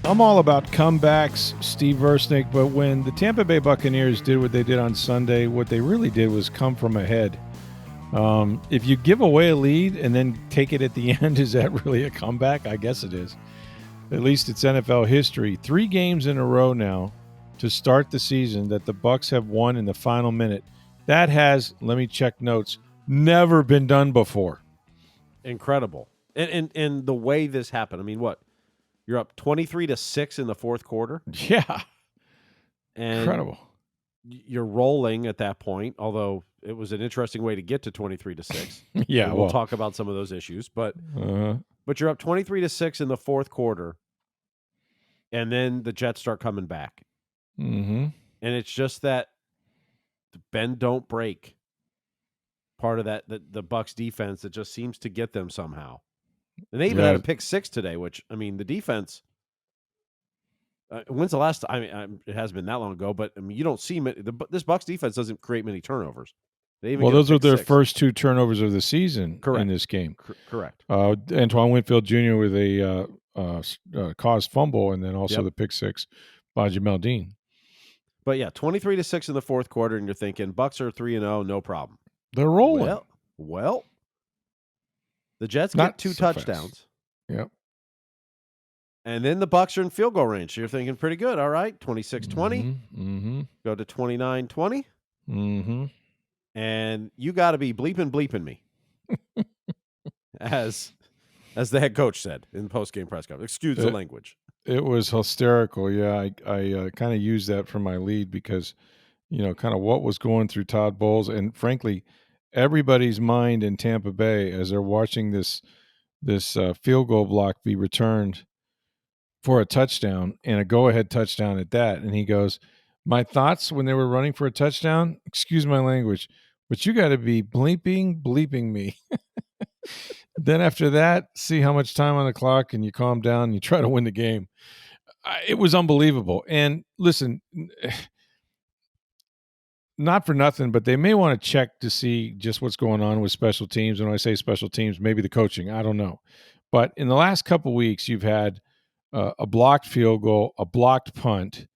I'm all about comebacks, Steve Versnick, but when the Tampa Bay Buccaneers did what they did on Sunday, what they really did was come from ahead. If you give away a lead and then take it at the end, is that really a comeback? I guess it is. At least it's NFL history. 3 games in a row now to start the season that the Bucs have won in the final minute. That has, let me check notes, never been done before. Incredible. And the way this happened, I mean, what? You're up 23-6 in the fourth quarter. Yeah. And incredible. You're rolling at that point, although it was an interesting way to get to 23-6. Yeah, and we'll talk about some of those issues, but you're up 23-6 in the fourth quarter, and then the Jets start coming back. Mm-hmm. And it's just that bend don't break part of that the Bucs defense that just seems to get them somehow. And they even had a pick 6 today, which, I mean, the defense. When's the last time? I mean, it hasn't been that long ago, but I mean, you don't see this Bucs defense doesn't create many turnovers. Those are their first 2 turnovers of the season in this game. Correct. Antoine Winfield Jr. with a caused fumble, and then also the pick 6 by Jamel Dean. But yeah, 23-6 in the fourth quarter, and you're thinking Bucs are 3-0, no problem. They're rolling. Well, the Jets get 2 touchdowns. Yep. And then the Bucs are in field goal range. You're thinking pretty good. All right, 26-20. Mm-hmm. Go to 29-20. Mm-hmm. And you got to be bleeping me. as the head coach said in the post-game press conference. Excuse the language. It was hysterical. Yeah, I kind of used that for my lead because, kind of what was going through Todd Bowles and, frankly, everybody's mind in Tampa Bay as they're watching this field goal block be returned for a touchdown and a go-ahead touchdown at that. And he goes, my thoughts when they were running for a touchdown, excuse my language, but you got to be bleeping me. Then after that, see how much time on the clock and you calm down and you try to win the game. It was unbelievable. And listen, not for nothing, but they may want to check to see just what's going on with special teams. And when I say special teams, maybe the coaching, I don't know. But in the last couple of weeks, you've had a blocked field goal, a blocked punt,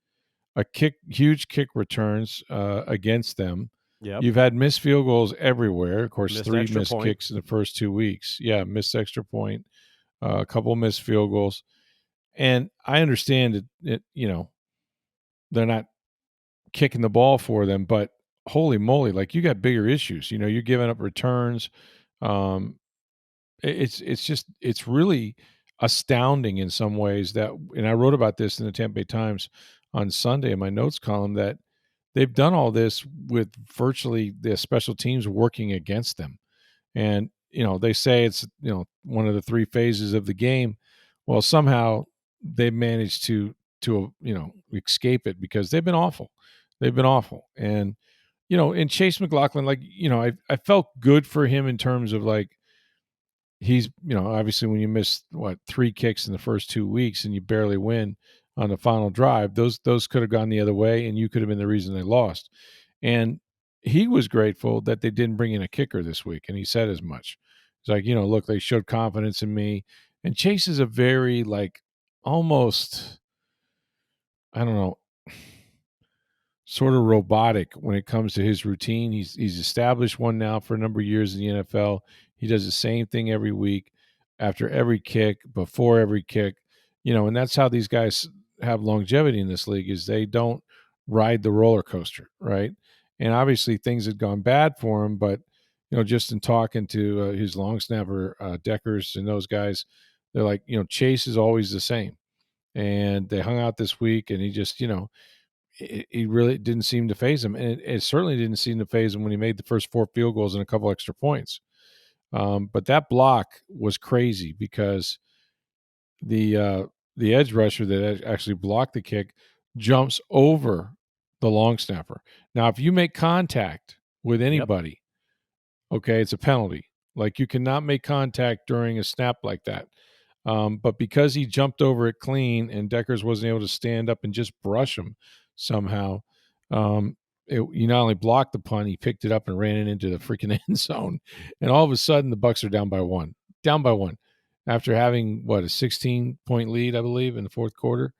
huge kick returns against them. Yep. You've had missed field goals everywhere. Of course, 3 missed point. kicks in the first 2 weeks. Yeah, missed extra point, a couple missed field goals. And I understand that they're not kicking the ball for them, but holy moly, like you got bigger issues. You're giving up returns. It's really astounding in some ways that, and I wrote about this in the Tampa Bay Times on Sunday in my notes column, that they've done all this with virtually the special teams working against them. And, they say it's, one of the 3 phases of the game. Well, somehow they've managed to escape it because they've been awful. And, in Chase McLaughlin, I felt good for him in terms of he's, obviously when you miss 3 kicks in the first 2 weeks and you barely win on the final drive, those could have gone the other way and you could have been the reason they lost. And he was grateful that they didn't bring in a kicker this week. And he said as much. It's like, look, they showed confidence in me. And Chase is a very almost, I don't know, sort of robotic when it comes to his routine. He's established one now for a number of years in the NFL. He does the same thing every week, after every kick, before every kick, and that's how these guys have longevity in this league, is they don't ride the roller coaster, right? And obviously things had gone bad for him, but, just in talking to his long snapper, Deckers and those guys, they're like, Chase is always the same. And they hung out this week and he just, he really didn't seem to faze him. And it certainly didn't seem to faze him when he made the first 4 field goals and a couple extra points. But that block was crazy because the edge rusher that actually blocked the kick jumps over the long snapper. Now, if you make contact with anybody, okay, it's a penalty. You cannot make contact during a snap like that. But because he jumped over it clean and Deckers wasn't able to stand up and just brush him somehow, he not only blocked the punt, he picked it up and ran it into the freaking end zone. And all of a sudden, the Bucs are down by one after having a 16-point lead, I believe, in the fourth quarter.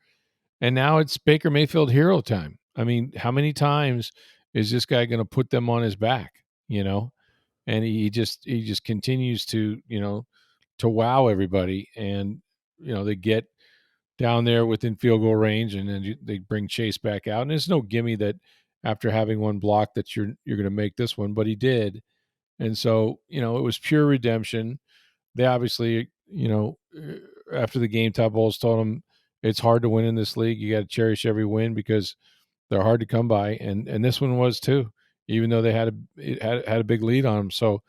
And now it's Baker Mayfield hero time. I mean, how many times is this guy going to put them on his back? And he just continues to to wow everybody, and they get down there within field goal range, and then they bring Chase back out, and there's no gimme that after having one block that you're going to make this one, but he did, and so it was pure redemption. They obviously after the game, Todd Bowles told him it's hard to win in this league. You got to cherish every win because they're hard to come by, and this one was too, even though they had a big lead on them. So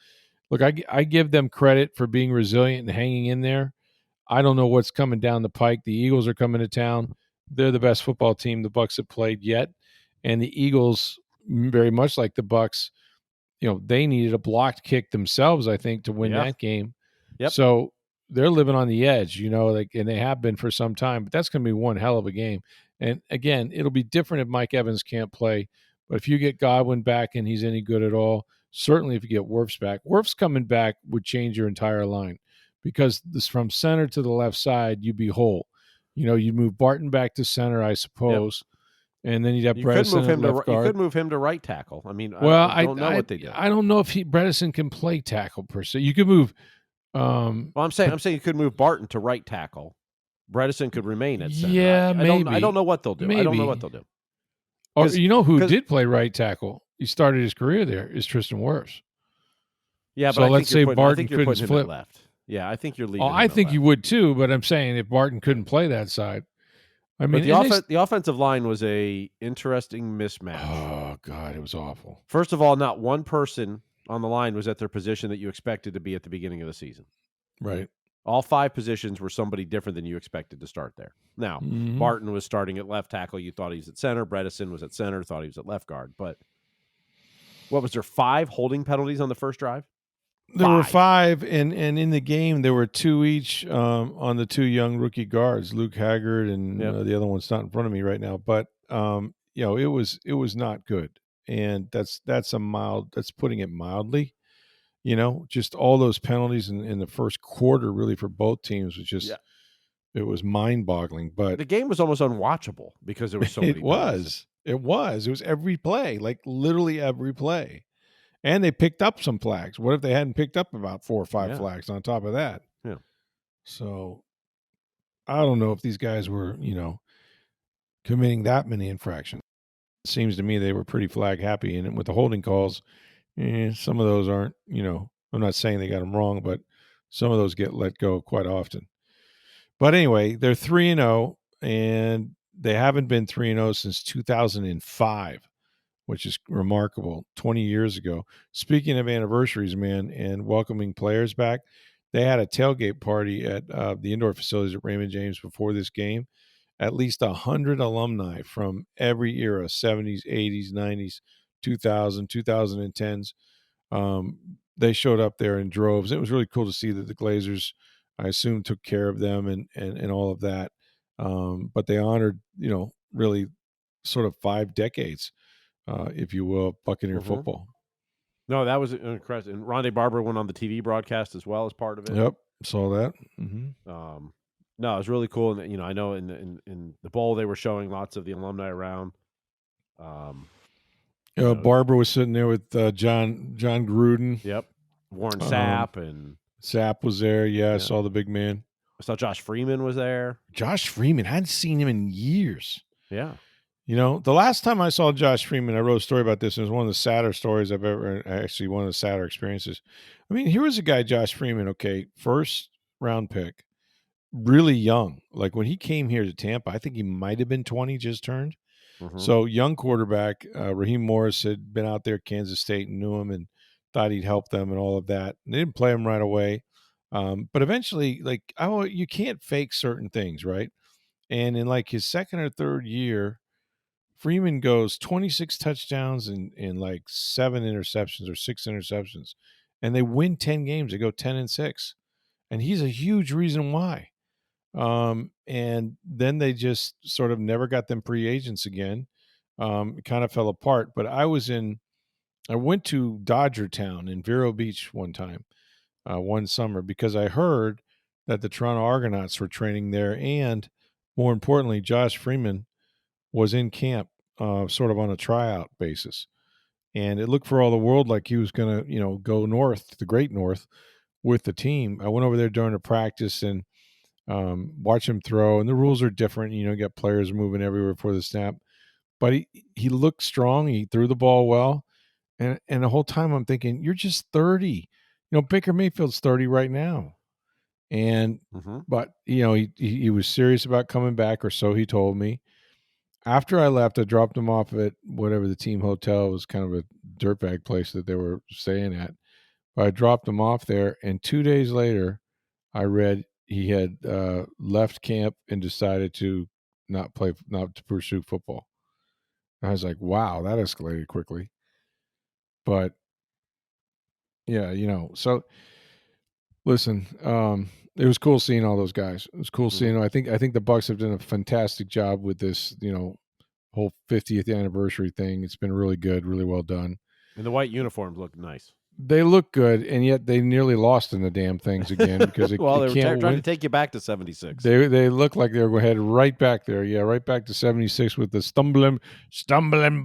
look, I give them credit for being resilient and hanging in there. I don't know what's coming down the pike. The Eagles are coming to town. They're the best football team the Bucs have played yet, and the Eagles, very much like the Bucs, they needed a blocked kick themselves, I think, to win that game. Yep. So they're living on the edge, and they have been for some time. But that's going to be one hell of a game. And again, it'll be different if Mike Evans can't play. But if you get Godwin back and he's any good at all, certainly if you get Wirfs back, Wirfs coming back would change your entire line, because this from center to the left side, you'd be whole. You'd move Barton back to center, I suppose. Yep. And then you'd have Bredesen at left guard. You could move him to right tackle. I mean, well, I don't know what they do. I don't know if Bredesen can play tackle per se. You could move. Well, I'm saying you could move Barton to right tackle. Bredesen could remain at center. Yeah, maybe. I don't know what they'll do. Maybe. I don't know what they'll do. Or who did play right tackle? He started his career there. Is Tristan Wirfs. Yeah, but so let's say Barton couldn't flip left. Yeah, I think you're leaving. Oh, I think you would too. But I'm saying if Barton couldn't play that side, I mean, the offensive line was a interesting mismatch. Oh God, it was awful. First of all, not one person on the line was at their position that you expected to be at the beginning of the season. Right. All 5 positions were somebody different than you expected to start there. Now, Barton was starting at left tackle. You thought he was at center. Bredesen was at center. Thought he was at left guard. But what was there, 5 holding penalties on the first drive? There were 5, and in the game there were 2 each on the 2 young rookie guards, Luke Haggard and the other one's not in front of me right now. But it was not good, and that's putting it mildly. Just all those penalties in the first quarter, really, for both teams was just it was mind-boggling. But the game was almost unwatchable because there were so many penalties. It was every play, like literally every play. And they picked up some flags. What if they hadn't picked up about 4 or 5 flags on top of that? Yeah. So I don't know if these guys were, committing that many infractions. It seems to me they were pretty flag happy. And with the holding calls, some of those aren't, I'm not saying they got them wrong, but some of those get let go quite often. But anyway, they're 3-0, and they haven't been 3-0 since 2005. Which is remarkable, 20 years ago. Speaking of anniversaries, man, and welcoming players back, they had a tailgate party at the indoor facilities at Raymond James before this game. At least 100 alumni from every era, 70s, 80s, 90s, 2000, 2010s. They showed up there in droves. It was really cool to see that the Glazers, I assume, took care of them and all of that. But they honored, really sort of 5 decades. If you will, Buccaneer football. No, that was incredible. And Rondé Barber went on the TV broadcast as well as part of it. Yep, saw that. No, it was really cool. And I know in the bowl they were showing lots of the alumni around. Barber was sitting there with John Gruden. Yep, Warren Sapp and Sapp was there. Yeah, I saw the big man. I saw Josh Freeman was there. Josh Freeman, I hadn't seen him in years. Yeah. The last time I saw Josh Freeman, I wrote a story about this, and it was one of the sadder stories I've ever, actually one of the sadder experiences. I mean, here was a guy, Josh Freeman, first round pick, really young. Like when he came here to Tampa, I think he might have been 20, just turned. So young quarterback, Raheem Morris had been out there at Kansas State and knew him and thought he'd help them and all of that. And they didn't play him right away. But eventually, you can't fake certain things, right? And in like his second or third year, Freeman goes 26 touchdowns and like 7 interceptions or 6 interceptions, and they win 10 games. They go 10-6, and he's a huge reason why. And then they just sort of never got them free agents again. It kind of fell apart. But I went to Dodger Town in Vero Beach one time, one summer, because I heard that the Toronto Argonauts were training there, and more importantly, Josh Freeman was in camp, sort of on a tryout basis, and it looked for all the world like he was going to, go north, the great north, with the team. I went over there during the practice and watch him throw, and the rules are different. You got players moving everywhere before the snap, but he looked strong. He threw the ball well, and the whole time I'm thinking, you're just 30. Baker Mayfield's 30 right now, and but he was serious about coming back, or so he told me. After I left, I dropped him off at whatever the team hotel was, kind of a dirtbag place that they were staying at. But I dropped him off there, and 2 days later, I read he had left camp and decided to not to pursue football. I was like, wow, that escalated quickly. But yeah, so listen, it was cool seeing all those guys. It was cool seeing them. I think the Bucs have done a fantastic job with this, whole 50th anniversary thing. It's been really good, really well done. And the white uniforms look nice. They look good, and yet they nearly lost in the damn things again because they were trying to take you back to 76. They look like they were headed right back there. Yeah, right back to 76 with the stumbling,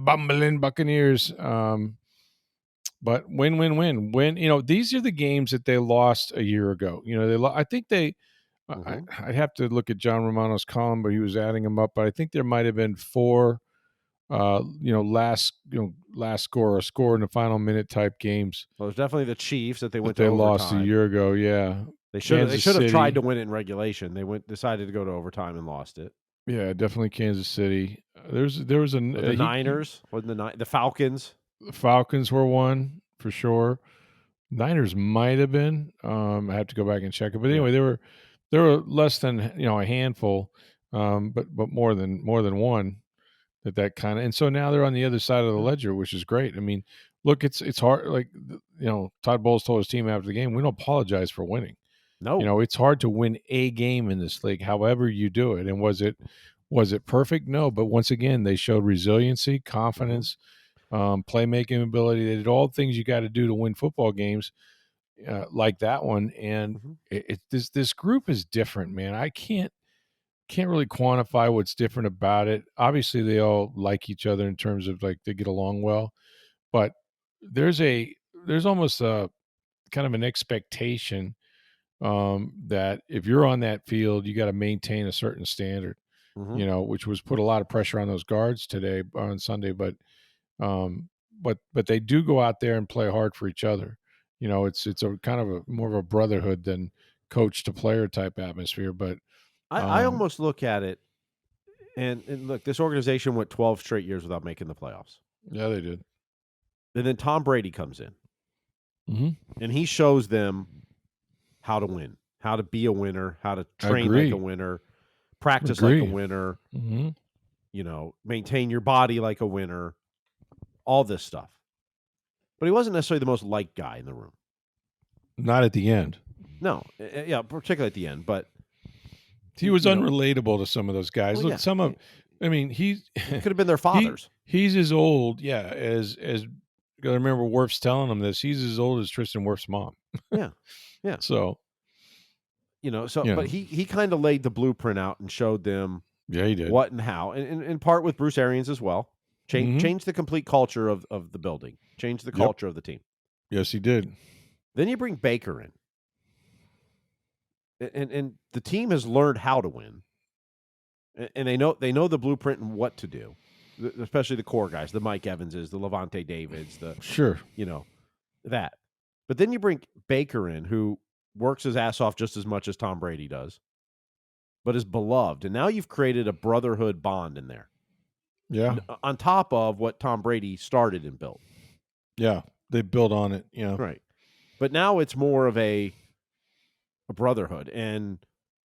bumbling Buccaneers. But win. These are the games that they lost a year ago. I think they. I'd have to look at John Romano's column, but he was adding them up. But I think there might have been 4. Last score, a score in the final minute type games. Well, it was definitely the Chiefs that they went to they overtime. Lost a year ago. Yeah, they should have tried to win it in regulation. They decided to go to overtime and lost it. Yeah, definitely Kansas City. There was the Niners, wasn't the Falcons. The Falcons were one for sure. Niners might have been. I have to go back and check it. But anyway, there were less than a handful, but more than one. That kind of, and so now they're on the other side of the ledger, which is great. I mean, look, it's hard. Like, Todd Bowles told his team after the game, we don't apologize for winning. No, it's hard to win a game in this league, however you do it. And was it perfect? No, but once again, they showed resiliency, confidence, playmaking ability. They did all the things you got to do to win football games, like that one. And this group is different, man. I can't really quantify what's different about it. Obviously, they all like each other in terms of like they get along well, but there's almost a kind of an expectation that if you're on that field, you got to maintain a certain standard, which was put a lot of pressure on those guards today on Sunday. But they do go out there and play hard for each other. It's a kind of more of a brotherhood than coach to player type atmosphere, but. I almost look at it, and look, this organization went 12 straight years without making the playoffs. Yeah, they did. And then Tom Brady comes in, and he shows them how to win, how to be a winner, how to train like a winner, practice like a winner, maintain your body like a winner, all this stuff. But he wasn't necessarily the most liked guy in the room. Not at the end. No, yeah, particularly at the end, but. He was unrelatable to some of those guys. Well, look, he could have been their fathers. He's as old, as I remember Wirf's telling him this. He's as old as Tristan Wirf's mom. Yeah. So, but he kind of laid the blueprint out and showed them. Yeah, he did. What and how, and in part with Bruce Arians as well. Change the complete culture of the building. Change the culture of the team. Yes, he did. Then you bring Baker in. And the team has learned how to win, and they know the blueprint and what to do, especially the core guys, the Mike Evanses, the Levante Davids, that. But then you bring Baker in, who works his ass off just as much as Tom Brady does, but is beloved, and now you've created a brotherhood bond in there. Yeah, on top of what Tom Brady started and built. Yeah, they built on it. Right. But now it's more of a brotherhood and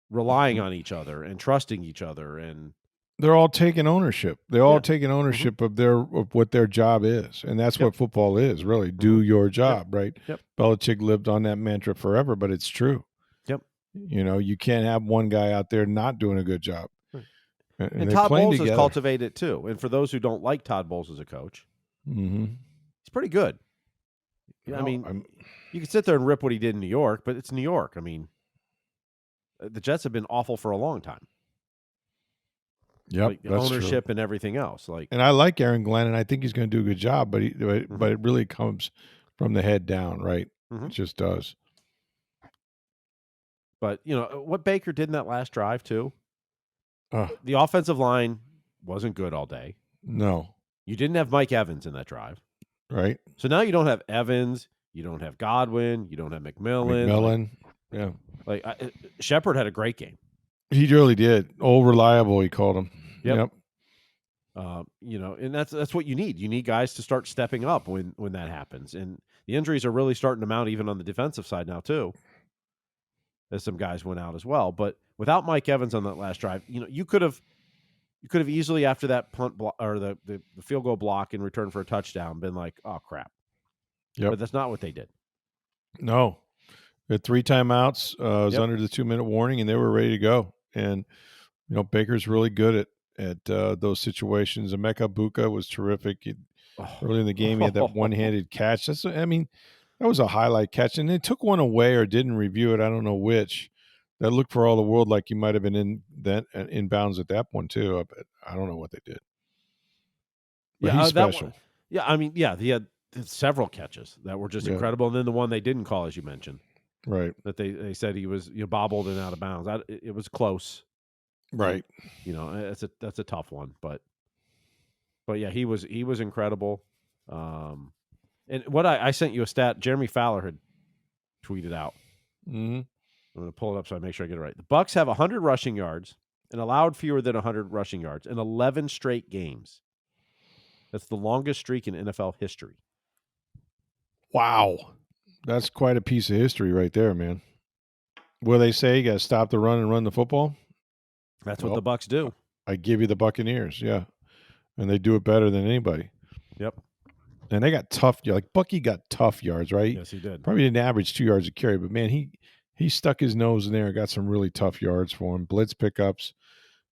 relying on each other and trusting each other, and they're all taking ownership. They're all taking ownership of what their job is, and that's what football is, really. Do your job, right? Yep. Belichick lived on that mantra forever, but it's true. Yep. You can't have one guy out there not doing a good job. Right. And Todd Bowles has cultivated it too. And for those who don't like Todd Bowles as a coach, he's pretty good. Well, you can sit there and rip what he did in New York, but it's New York. The Jets have been awful for a long time. Yep, like the that's ownership true. and everything else. Like, And I like Aaron Glenn, and I think he's going to do a good job. But but it really comes from the head down, right? It just does. But what Baker did in that last drive too. Uh, The offensive line wasn't good all day. no, You didn't have Mike Evans in that drive, right? so now you don't have Evans. You don't have Godwin. You don't have McMillan. Yeah, Like Shepard had a great game. he really did. Old reliable, he called him. Yep. Yep. And that's what you need. You need guys to start stepping up when that happens. And the injuries are really starting to mount even on the defensive side now too, as some guys went out as well. But without Mike Evans on that last drive, you could have easily after that punt or the field goal block in return for a touchdown been like, oh crap. Yep. But that's not what they did. No, they had 3 timeouts. It was under the 2-minute warning, and they were ready to go. And Baker's really good at those situations. Emeka Egbuka was terrific. Early in the game, he had that one-handed catch. That was a highlight catch, and they took one away or didn't review it. I don't know which. That looked for all the world like he might have been in bounds at that point too. But I don't know what they did. But he's special. He had several catches that were just incredible, and then the one they didn't call, as you mentioned, right? That they said he was bobbled and out of bounds. It was close, right? That's a tough one, but yeah, he was incredible. And what I sent you a stat Jeremy Fowler had tweeted out. Mm-hmm. I'm going to pull it up so I make sure I get it right. The Bucs have 100 rushing yards and allowed fewer than 100 rushing yards in 11 straight games. That's the longest streak in NFL history. Wow. That's quite a piece of history right there, man. Well, they say you got to stop the run and run the football. That's what the Bucs do. I give you the Buccaneers, yeah. And they do it better than anybody. Yep. And they got tough, like Bucky got tough yards, right? Yes, he did. Probably didn't average 2 yards a carry, but man, he stuck his nose in there and got some really tough yards for him. Blitz pickups.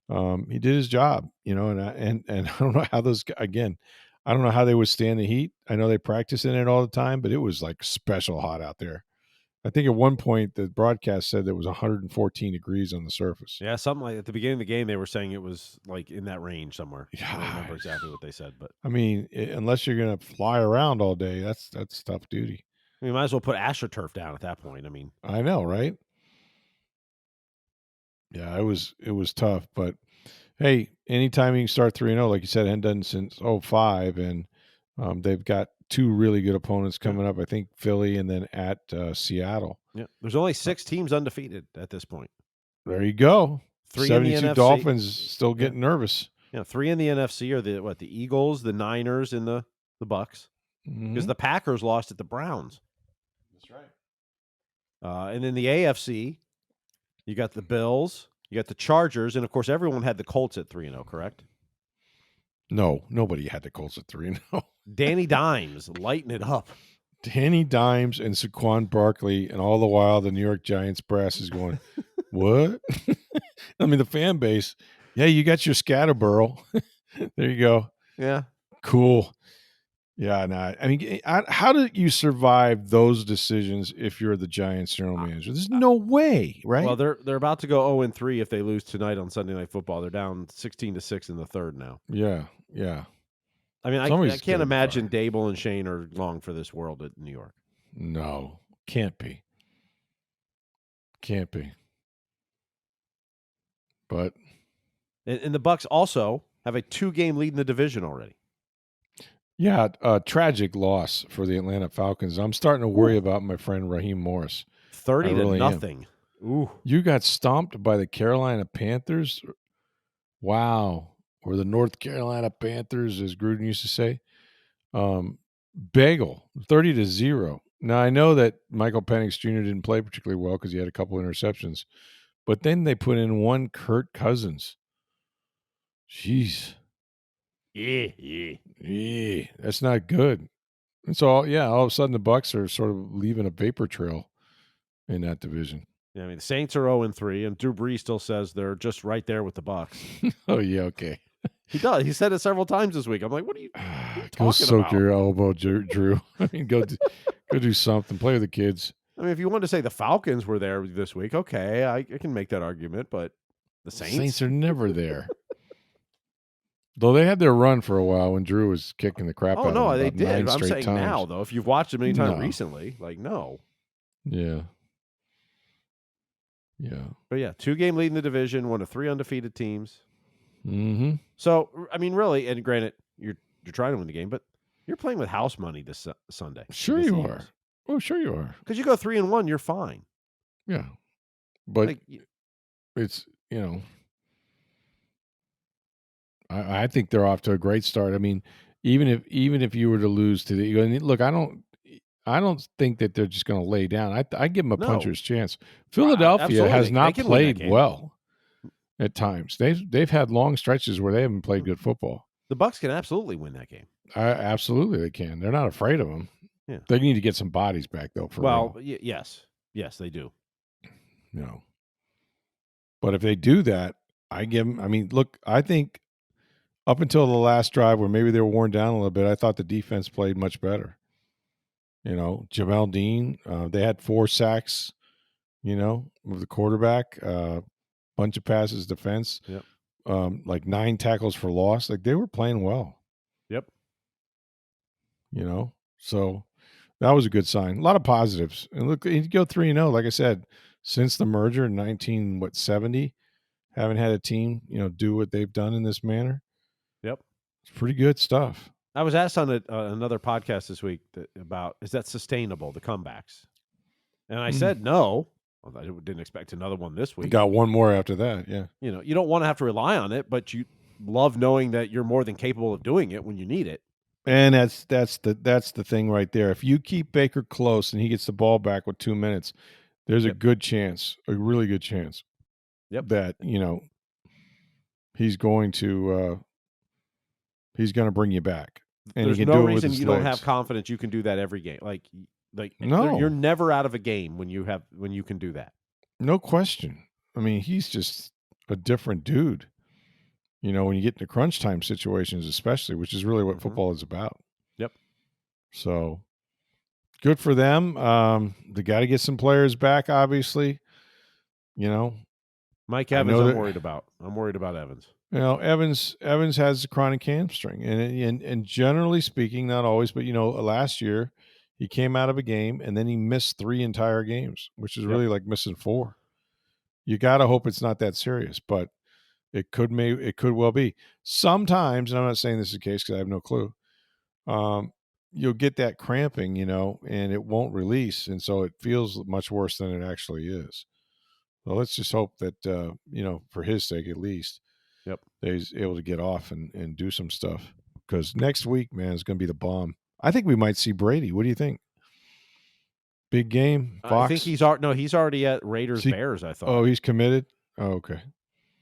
He did his job, and I don't know how I don't know how they would stand the heat. I know they practice in it all the time, but it was like special hot out there. I think at one point the broadcast said there was 114 degrees on the surface. Yeah, something like at the beginning of the game they were saying it was like in that range somewhere. Yeah. I don't remember exactly what they said, but unless you're going to fly around all day, that's tough duty. You might as well put AstroTurf down at that point. I know, right? Yeah, it was tough, but hey, anytime you can start 3-0, like you said, hadn't done since 2005, and they've got 2 really good opponents coming up. I think Philly and then at Seattle. Yeah, there's only 6 teams undefeated at this point. There you go. 3 72 in the NFC. Dolphins still getting nervous. Yeah, 3 in the NFC are the Eagles, the Niners, and the Bucs. Because the Packers lost at the Browns. That's right. And then the AFC, you got the Bills, you got the Chargers, and of course everyone had the Colts at 3-0, correct? No, nobody had the Colts at 3-0. Danny Dimes lighting it up. Danny Dimes and Saquon Barkley, and all the while the New York Giants brass is going, what? The fan base, yeah, you got your Scatterburrow. There you go. Yeah. Cool. Yeah, how do you survive those decisions if you're the Giants general manager? There's no way, right? Well, they're about to go 0-3 if they lose tonight on Sunday Night Football. They're down 16-6 in the third now. Yeah. I can't imagine Dable and Shane are long for this world at New York. No, can't be. But and the Bucs also have a 2-game lead in the division already. Yeah, tragic loss for the Atlanta Falcons. I'm starting to worry about my friend Raheem Morris. 30-0. Ooh. You got stomped by the Carolina Panthers? Wow. Or the North Carolina Panthers, as Gruden used to say. Bagel, 30-0. Now, I know that Michael Penix Jr. didn't play particularly well because he had a couple interceptions. But then they put in one Kirk Cousins. Jeez. Yeah. That's not good. And so, all of a sudden the Bucs are sort of leaving a vapor trail in that division. Yeah, the Saints are 0-3, and Drew Brees still says they're just right there with the Bucs. Oh, yeah, okay. He does. He said it several times this week. I'm like, what are you talking about? Go soak your elbow, Drew. Go do something. Play with the kids. If you wanted to say the Falcons were there this week, okay, I can make that argument, but the Saints are never there. Though they had their run for a while when Drew was kicking the crap Oh out of them no, they about 9 did. I'm straight saying times. now though, if you've watched them anytime No. recently, like no. Yeah. Yeah. But yeah, 2-game lead in the division, one of 3 undefeated teams. Mm-hmm. So I mean, really, and granted, you're trying to win the game, but you're playing with house money this Sunday. Sure you are. Oh, sure you are. Because you go 3-1, you're fine. Yeah. But Like, it's, I think they're off to a great start. I mean, even if you were to lose to the look, I don't think that they're just going to lay down. I give them a No. puncher's chance. Philadelphia absolutely. has not They can win that played game. well at times. They've had long stretches where they haven't played good football. The Bucs can absolutely win that game. Absolutely, they can. They're not afraid of them. Yeah. They need to get some bodies back though. For real. Yes, they do. But if they do that, I give them. I mean, look, I think up until the last drive where maybe they were worn down a little bit, I thought the defense played much better. Jamel Dean, they had 4 sacks, with the quarterback, bunch of passes defense, Yep. like 9 tackles for loss. Like they were playing well. Yep. So that was a good sign. A lot of positives. And look, you go 3-0, like I said, since the merger in 1970, haven't had a team, do what they've done in this manner. Yep. It's pretty good stuff. I was asked on another podcast this week about, is that sustainable, the comebacks? And I said no. Well, I didn't expect another one this week. Got one more after that, yeah. You don't want to have to rely on it, but you love knowing that you're more than capable of doing it when you need it. And that's the thing right there. If you keep Baker close and he gets the ball back with 2 minutes, there's a good chance, a really good chance, that he's going to bring you back. And there's he can no do it reason with his you legs. don't have confidence you can do that every game. Like no, you're never out of a game when you can do that. No question. I mean, he's just a different dude. When you get into crunch time situations, especially, which is really what football is about. Yep. So good for them. They got to get some players back, obviously. Mike Evans, I'm worried about. I'm worried about Evans. Evans has a chronic hamstring, and generally speaking, not always, but last year he came out of a game and then he missed 3 entire games, which is really like missing 4. You got to hope it's not that serious, but it could well be. Sometimes, and I'm not saying this is the case because I have no clue. You'll get that cramping, and it won't release, and so it feels much worse than it actually is. So let's just hope that for his sake at least, that he's able to get off and do some stuff. Because next week, man, is going to be the bomb. I think we might see Brady. What do you think? Big game, Fox? I think he's already at Raiders Bears. I thought. Oh, he's committed. Oh, okay.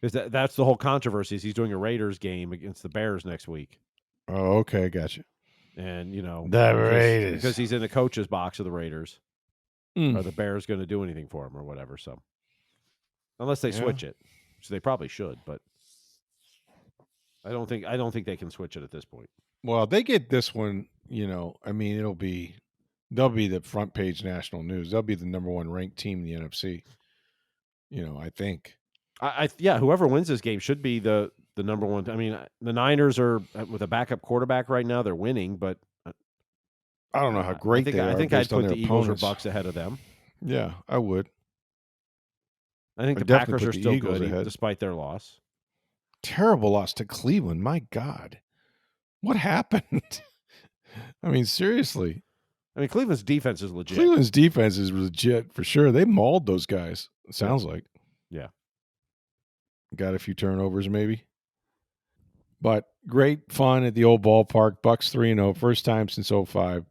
Because that's the whole controversy. Is he's doing a Raiders game against the Bears next week. Oh, okay, gotcha. And the Raiders, because he's in the coach's box of the Raiders. Are the Bears going to do anything for him or whatever? So unless they switch it, so they probably should, but I don't think they can switch it at this point. Well, they get this one. I mean, they'll be the front page national news. They'll be the number 1 ranked team in the NFC. I think. Whoever wins this game should be the number 1. I mean, the Niners are with a backup quarterback right now. They're winning, but I don't know how great they are. I think I'd put the Eagles opponents. or Bucs ahead of them. Yeah, I would. I think the Packers are still good despite their loss. Terrible loss to Cleveland. My God, what happened? I mean, seriously. I mean, Cleveland's defense is legit. Cleveland's defense is legit for sure. They mauled those guys. It sounds like. Yeah. Got a few turnovers, maybe. But great fun at the old ballpark. Bucs 3-0, first time since 2005.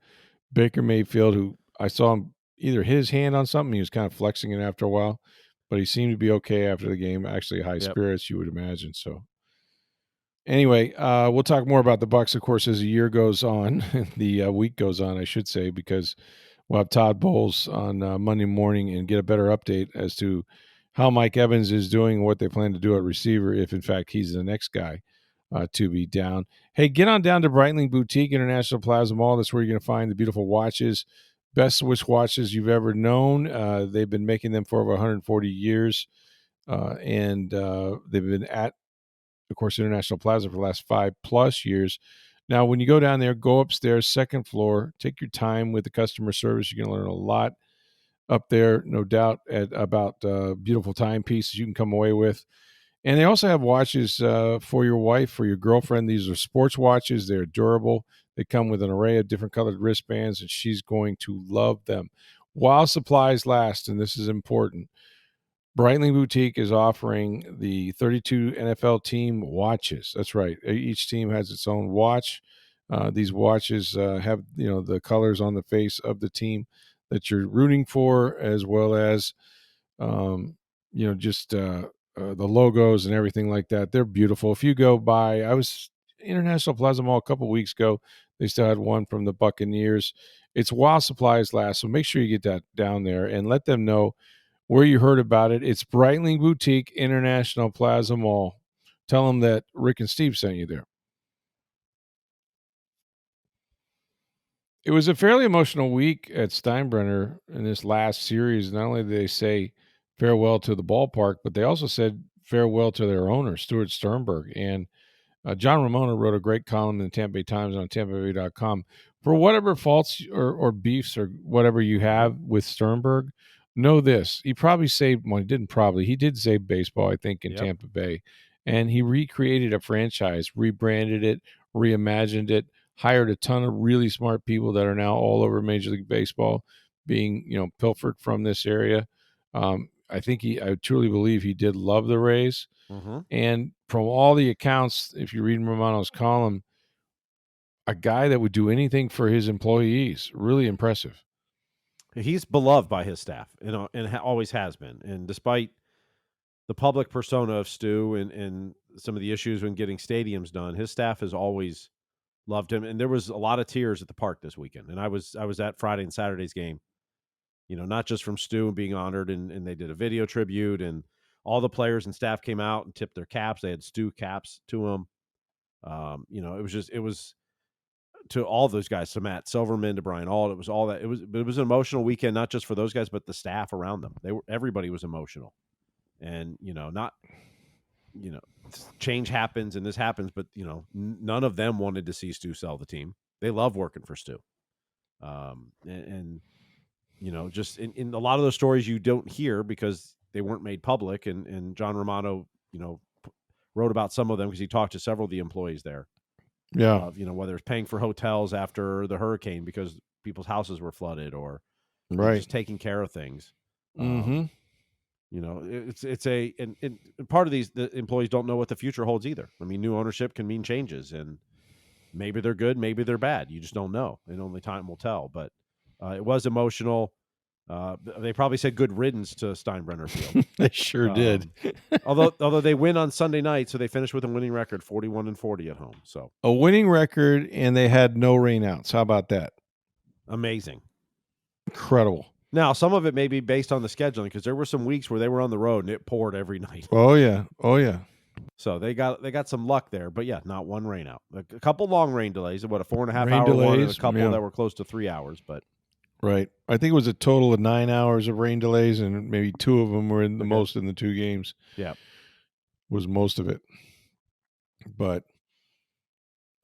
Baker Mayfield, who I saw him either hit his hand on something, he was kind of flexing it after a while, but he seemed to be okay after the game. Actually, high spirits, you would imagine. So, anyway, we'll talk more about the Bucs, of course, as the year goes on, the week goes on, I should say, because we'll have Todd Bowles on Monday morning and get a better update as to how Mike Evans is doing and what they plan to do at receiver if, in fact, he's the next guy to be down. Hey, get on down to Breitling Boutique International Plaza Mall. That's where you're going to find the beautiful watches, best Swiss watches you've ever known. They've been making them for over 140 years, and they've been at of course, International Plaza for the last 5+ years. Now, when you go down there, go upstairs, second floor, take your time with the customer service. You're going to learn a lot up there, no doubt, about beautiful timepieces you can come away with. And they also have watches for your wife, for your girlfriend. These are sports watches. They're durable. They come with an array of different colored wristbands, and she's going to love them while supplies last. And this is important. Breitling Boutique is offering the 32 NFL team watches. That's right. Each team has its own watch. These watches have the colors on the face of the team that you're rooting for, as well as just the logos and everything like that. They're beautiful. If you go by, I was International Plaza Mall a couple weeks ago. They still had one from the Buccaneers. It's while supplies last, so make sure you get that down there and let them know where you heard about it. It's Breitling Boutique, International Plaza Mall. Tell them that Rick and Steve sent you there. It was a fairly emotional week at Steinbrenner in this last series. Not only did they say farewell to the ballpark, but they also said farewell to their owner, Stuart Sternberg. And John Ramona wrote a great column in the Tampa Bay Times on TampaBay.com. For whatever faults or beefs or whatever you have with Sternberg, know this. He probably saved, well, he did save baseball, I think, in Tampa Bay. And he recreated a franchise, rebranded it, reimagined it, hired a ton of really smart people that are now all over Major League Baseball being, pilfered from this area. I truly believe he did love the Rays. Mm-hmm. And from all the accounts, if you read Romano's column, a guy that would do anything for his employees. Really impressive. He's beloved by his staff, and always has been. And despite the public persona of Stu and some of the issues when getting stadiums done, his staff has always loved him. And there was a lot of tears at the park this weekend. And I was at Friday and Saturday's game, not just from Stu and being honored, and they did a video tribute, and all the players and staff came out and tipped their caps. They had Stu caps to them. It was to all those guys, to Matt Silverman, to Brian Auld. It was all that. It was an emotional weekend, not just for those guys, but the staff around them. Everybody was emotional, and change happens and this happens, but none of them wanted to see Stu sell the team. They love working for Stu, just in a lot of those stories you don't hear because they weren't made public. And John Romano, wrote about some of them because he talked to several of the employees there. Yeah. Whether it's paying for hotels after the hurricane because people's houses were flooded, or just taking care of things. Mm-hmm. And part of the employees don't know what the future holds either. I mean, new ownership can mean changes, and maybe they're good, maybe they're bad. You just don't know, and only time will tell. But it was emotional. They probably said good riddance to Steinbrenner Field. They sure did. although they win on Sunday night, so they finished with a winning record, 41-40 at home. So a winning record, and they had no rainouts. How about that? Amazing. Incredible. Now, some of it may be based on the scheduling, because there were some weeks where they were on the road and it poured every night. Oh yeah. So they got some luck there, but yeah, not one rain out. A couple long rain delays, a 4.5 rain hour delays, one, and a couple that were close to 3 hours. But right, I think it was a total of 9 hours of rain delays, and maybe 2 of them were in the most in the 2 games. Yeah, was most of it. But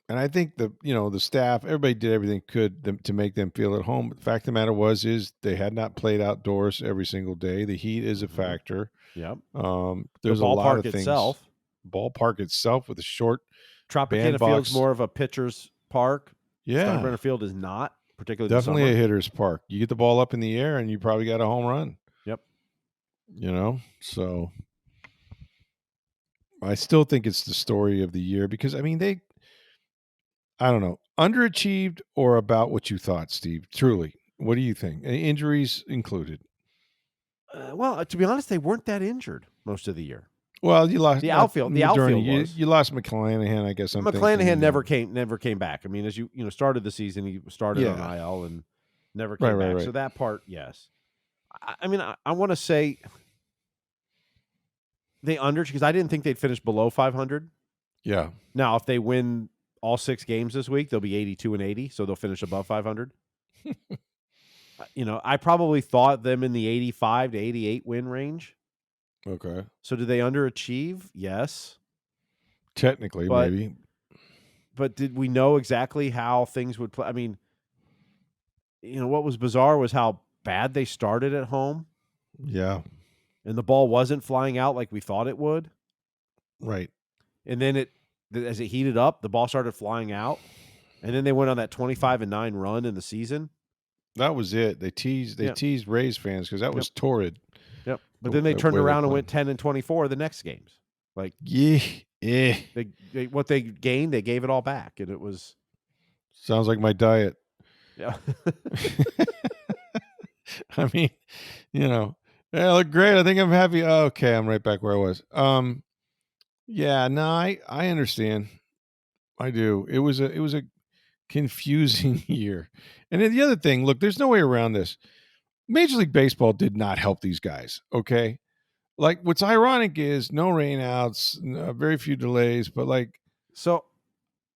and I think the staff, everybody did everything could to make them feel at home. But the fact of the matter is they had not played outdoors every single day. The heat is a factor. Yep. There's a lot of things. Itself. Ballpark itself with a short Tropicana Field's more of a pitcher's park. Yeah. Steinbrenner Field is not, particularly definitely a hitter's park. You get the ball up in the air and you probably got a home run. Yep. So I still think it's the story of the year because, I mean, I don't know, underachieved or about what you thought, Steve? Truly. What do you think? Injuries included? Well, to be honest, they weren't that injured most of the year. Well, you lost the outfield. The outfield was. You lost McClanahan, I guess. McClanahan never came back. I mean, as you started the season, he started on IL and never came back. Right. So that part, yes. I mean, I want to say they because I didn't think they'd finish below 500. Yeah. Now, if they win all 6 games this week, they'll be 82-80, so they'll finish above 500. I probably thought them in the 85 to 88 win range. Okay. So do they underachieve? Yes. Technically, But maybe. but did we know exactly how things would play? I mean, what was bizarre was how bad they started at home, Yeah. and the ball wasn't flying out like we thought it would. Right. And then as it heated up, the ball started flying out, and then they went on that 25-9 run in the season. That was it. They teased Rays fans because that was torrid. Yep. But then they turned way around and played. went 10-24 the next games. Like, Yeah. what they gained, they gave it all back, and it was. Sounds like my diet. Yeah. I mean, I look great. I think I'm happy. Okay, I'm right back where I was. Yeah, no, I understand. I do. It was a confusing year. And then the other thing, look, there's no way around this. Major League Baseball did not help these guys, okay? Like, what's ironic is no rainouts, very few delays, but so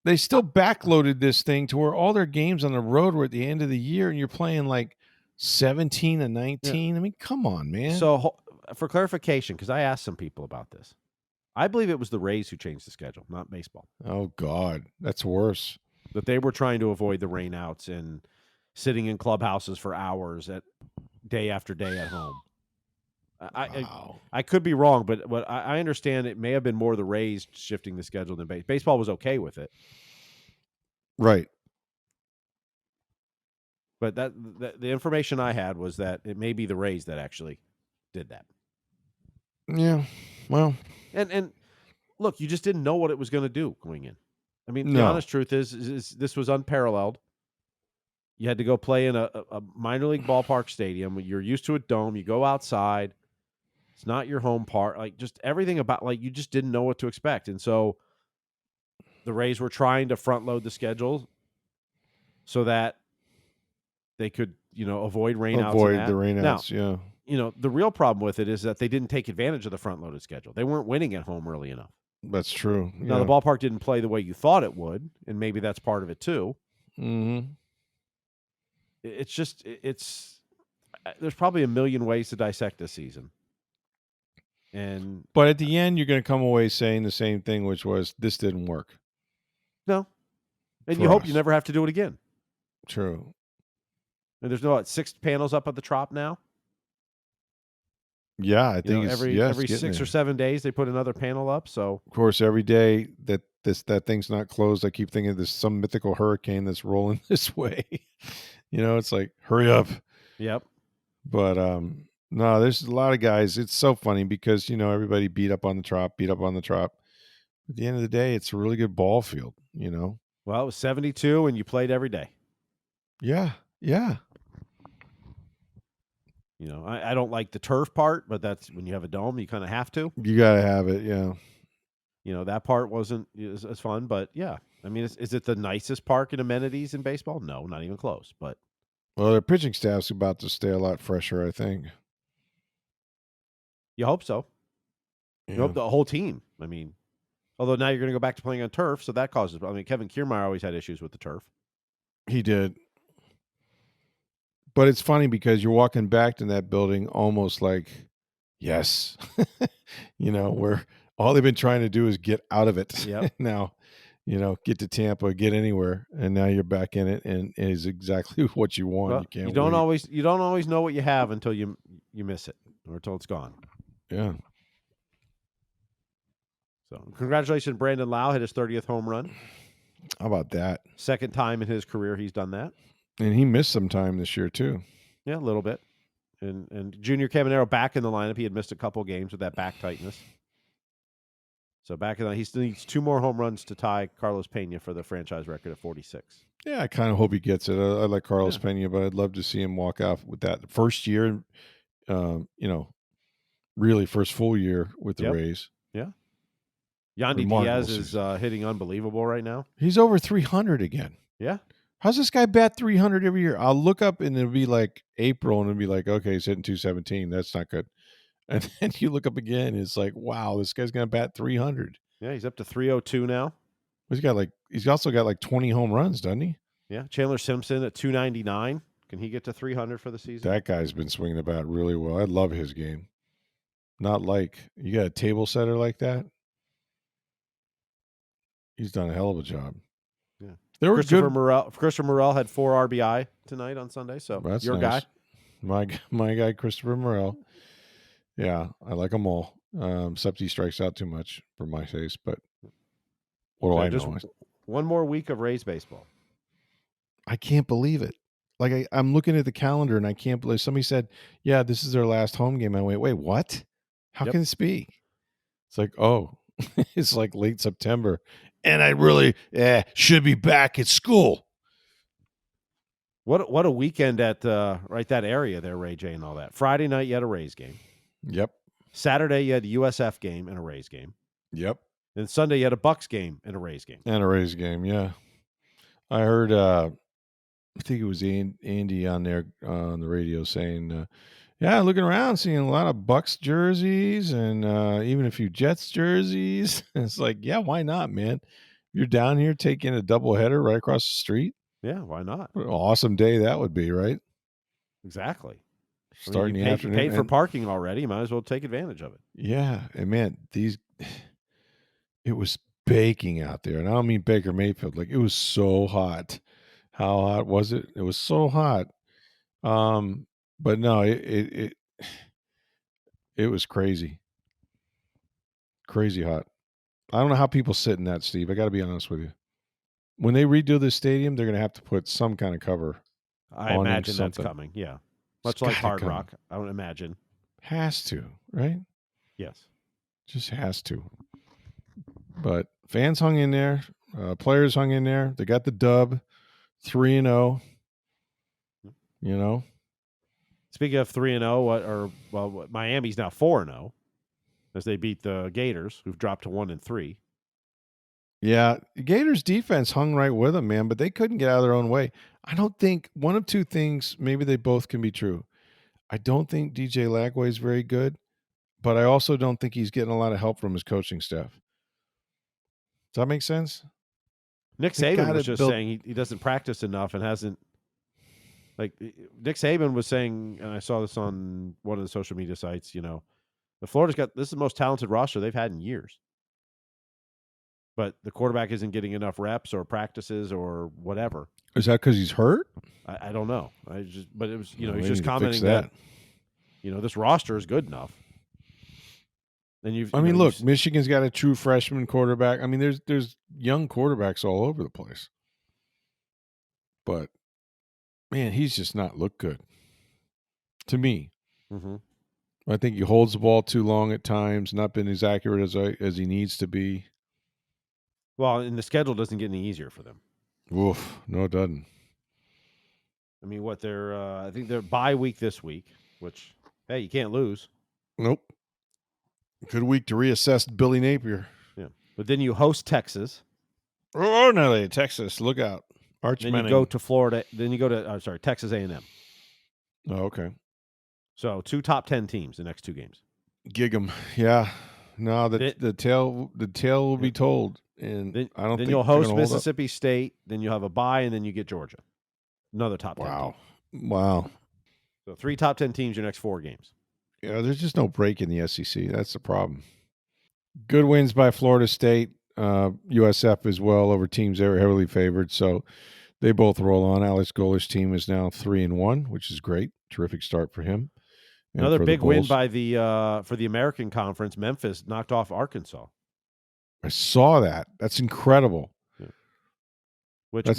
they still backloaded this thing to where all their games on the road were at the end of the year, and you're playing 17 and 19. Yeah. I mean, come on, man. So, for clarification, because I asked some people about this, I believe it was the Rays who changed the schedule, not baseball. Oh, God, that's worse. That they were trying to avoid the rainouts and sitting in clubhouses for hours day after day at home. Wow. I could be wrong, but what I understand, it may have been more the Rays shifting the schedule than baseball was okay with it. Right. But the information I had was that it may be the Rays that actually did that. Yeah. Well. And look, you just didn't know what it was going to do going in. I mean, the honest truth is this was unparalleled. You had to go play in a minor league ballpark stadium. You're used to a dome. You go outside. It's not your home park. Just everything about, you just didn't know what to expect. And so the Rays were trying to front load the schedule so that they could, avoid rainouts. Avoid the rainouts, now, yeah. The real problem with it is that they didn't take advantage of the front loaded schedule. They weren't winning at home early enough. That's true. Yeah. Now, the ballpark didn't play the way you thought it would, and maybe that's part of it too. Mm-hmm. It's just, there's probably a million ways to dissect this season. But at the end, you're going to come away saying the same thing, which was, this didn't work. No. And you hope you never have to do it again. True. And there's 6 panels up at the Trop now? Yeah, I think every 6 or 7 days they put another panel up. So of course, every day that thing's not closed, I keep thinking there's some mythical hurricane that's rolling this way. It's like, hurry up. Yep. But no, there's a lot of guys. It's so funny because everybody beat up on the Trop. At the end of the day, it's a really good ball field. Well, it was 72, and you played every day. Yeah. Yeah. I don't like the turf part, but that's when you have a dome, you kind of have to. You got to have it, yeah. That part wasn't as fun, but yeah. I mean, is it the nicest park and amenities in baseball? No, not even close. But well, their pitching staff's about to stay a lot fresher, I think. You hope so. Yeah. You hope the whole team. I mean, although now you're going to go back to playing on turf, so that causes. I mean, Kevin Kiermaier always had issues with the turf. He did. But it's funny because you're walking back to that building almost like, yes, where all they've been trying to do is get out of it. Yep. Now, get to Tampa, get anywhere, and now you're back in it, and it is exactly what you want. Well, you don't always know what you have until you miss it or until it's gone. Yeah. So, congratulations, Brandon Lau hit his 30th home run. How about that? Second time in his career he's done that. And he missed some time this year, too. Yeah, a little bit. And Junior Caminero back in the lineup. He had missed a couple games with that back tightness. So back in the, he still needs 2 more home runs to tie Carlos Pena for the franchise record at 46. Yeah, I kind of hope he gets it. I like Carlos Pena, but I'd love to see him walk out with that first year, really first full year with the Rays. Yeah. Yandy Diaz is hitting unbelievable right now. He's over 300 again. Yeah. How's this guy bat 300 every year? I'll look up and it'll be like April and it'll be like, okay, he's hitting 217. That's not good. And then you look up again, it's like, wow, this guy's going to bat 300. Yeah, he's up to 302 now. He's also got 20 home runs, doesn't he? Yeah, Chandler Simpson at 299. Can he get to 300 for the season? That guy's been swinging the bat really well. I love his game. You got a table setter like that? He's done a hell of a job. Yeah. They were Christopher good. Morel had 4 RBI tonight on Sunday, so That's your nice. guy. My guy, Christopher Morel. Yeah, I like them all. Except he strikes out too much for my taste. But what do I Just know? one more week of Rays baseball. I can't believe it. Like I'm looking at the calendar and I can't believe somebody said, "Yeah, this is their last home game." I went, "Wait, what? How can this be?" It's like, oh, it's like late September, and I really should be back at school. What a weekend at right that area there, Ray J and all that. Friday night you had a Rays game. Yep. Saturday you had a USF game and a Rays game. Yep. Then Sunday you had a Bucs game and a Rays game. And a Rays game, yeah. I heard I think it was Andy on there on the radio saying, yeah, looking around, seeing a lot of Bucs jerseys and even a few Jets jerseys. It's like, yeah, why not, man? You're down here taking a doubleheader right across the street. Yeah, why not? What an awesome day that would be, right? Exactly. Starting you the afternoon. You paid for parking already. You might as well take advantage of it. Yeah, and man, it was baking out there, and I don't mean Baker Mayfield. Like it was so hot. How hot was it? It was so hot. But no, it was crazy. Crazy hot. I don't know how people sit in that, Steve. I got to be honest with you. When they redo this stadium, they're going to have to put some kind of cover. I imagine that's coming. Yeah, much like Hard Rock. I would imagine. Has to, right? Yes, just has to. But fans hung in there. Players hung in there. They got the dub, 3-0. You know. Speaking of 3-0, Miami's now 4-0 as they beat the Gators, who've dropped to 1-3. Yeah, the Gators defense hung right with them, man, but they couldn't get out of their own way. I don't think one of two things, maybe they both can be true. I don't think DJ Lagway is very good, but I also don't think he's getting a lot of help from his coaching staff. Does that make sense? Nick Saban was just saying he doesn't practice enough and hasn't. Like Nick Saban was saying, and I saw this on one of the social media sites, the Florida's got this is the most talented roster they've had in years. But the quarterback isn't getting enough reps or practices or whatever. Is that because he's hurt? I don't know. But it was, he's just commenting that this roster is good enough. And look, Michigan's got a true freshman quarterback. I mean, there's young quarterbacks all over the place. But man, he's just not looked good to me. Mm-hmm. I think he holds the ball too long at times, not been as accurate as he needs to be. Well, and the schedule doesn't get any easier for them. Oof, no, it doesn't. I mean, I think they're bye week this week, which, hey, you can't lose. Nope. Good week to reassess Billy Napier. Yeah. But then you host Texas. Oh, no, Texas. Look out. Arch Then Manning. you go to Florida. Then you go to, Texas A&M. Oh, okay. So 2 top 10 teams the next 2 games. Gig 'em. Yeah. No, the tale will be told. And I don't think then you'll host Mississippi State. Then you'll have a bye, and then you get Georgia. Another top 10 team. Wow. So 3 top 10 teams your next 4 games. Yeah, there's just no break in the SEC. That's the problem. Good wins by Florida State, USF as well over teams that were heavily favored. So they both roll on. Alex Goller's team is now 3-1, which is great. Terrific start for him. Another big win by for the American Conference. Memphis knocked off Arkansas. I saw that. That's incredible. Yeah.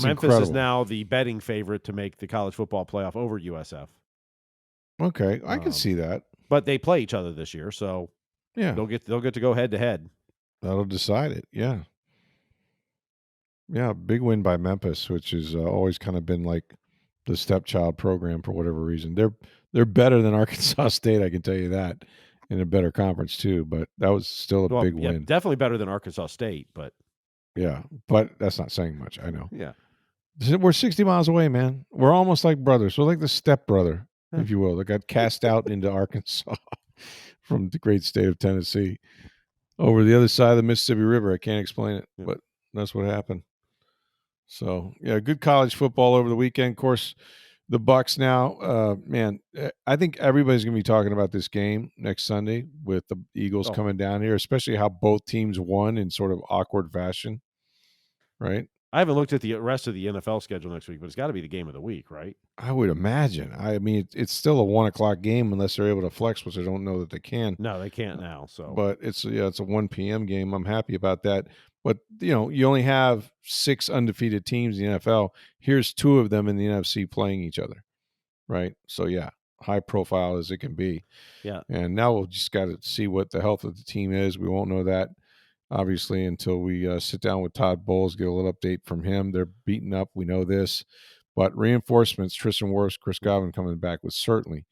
Memphis is now the betting favorite to make the college football playoff over USF. Okay, I can see that. But they play each other this year, so yeah, they'll get to go head to head. That'll decide it. Yeah, yeah, big win by Memphis, which has always kind of been like the stepchild program for whatever reason. They're better than Arkansas State, I can tell you that, in a better conference too. But that was still a big win. Definitely better than Arkansas State, but yeah, but that's not saying much. I know. Yeah, we're 60 miles away, man. We're almost like brothers. We're like the stepbrother, if you will, that got cast out into Arkansas from the great state of Tennessee over the other side of the Mississippi River. I can't explain it, but that's what happened. So, yeah, good college football over the weekend. Of course, the Bucs now, man, I think everybody's going to be talking about this game next Sunday with the Eagles coming down here, especially how both teams won in sort of awkward fashion. right? I haven't looked at the rest of the NFL schedule next week, but it's got to be the game of the week, right? I would imagine. I mean, it's still a 1:00 game unless they're able to flex, which I don't know that they can. No, they can't now. So, But it's a 1 p.m. game. I'm happy about that. But you only have 6 undefeated teams in the NFL. Here's 2 of them in the NFC playing each other, right? So yeah, high profile as it can be. yeah. And now we'll just got to see what the health of the team is. We won't know that obviously until we sit down with Todd Bowles, get a little update from him. They're beaten up. We know this. But reinforcements, Tristan Wirfs, Chris Godwin coming back would certainly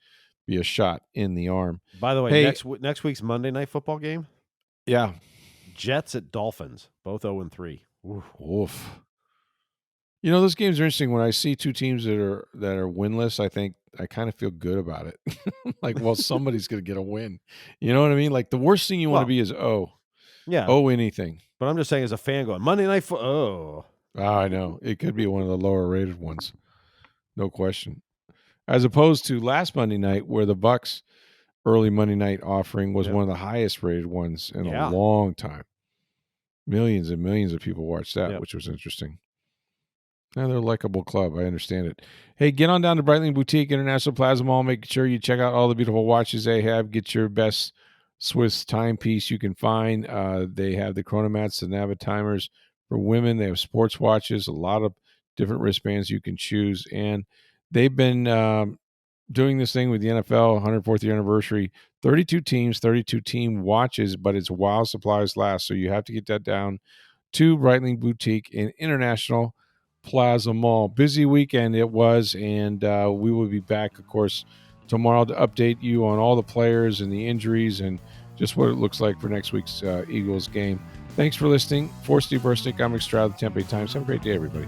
be a shot in the arm. By the way, Hey, next week's Monday Night Football game, yeah. Jets at Dolphins, both 0-3. Oof. Those games are interesting. When I see 2 teams that are winless, I think I kind of feel good about it. Like, well, somebody's going to get a win. You know what I mean? Like, the worst thing you want to be is Yeah. anything. But I'm just saying, as a fan, going Monday Night Football. I know it could be one of the lower rated ones, no question. As opposed to last Monday night, where the Bucs early Monday night offering was one of the highest rated ones in a long time. Millions and millions of people watched that, which was interesting. Now they're a likable club. I understand it. Hey, get on down to Breitling Boutique International Plaza Mall. Make sure you check out all the beautiful watches they have. Get your best Swiss timepiece you can find. They have the chronomats, the Navitimers for women. They have sports watches, a lot of different wristbands you can choose. And they've been doing this thing with the NFL 104th year anniversary. 32 teams, 32 team watches, but it's while supplies last. So you have to get that down to Breitling Boutique in International Plaza Mall. Busy weekend it was, and we will be back, of course, tomorrow to update you on all the players and the injuries and just what it looks like for next week's Eagles game. Thanks for listening. For Steve Versnick, I'm Stroud, the Tempe Times. Have a great day, everybody.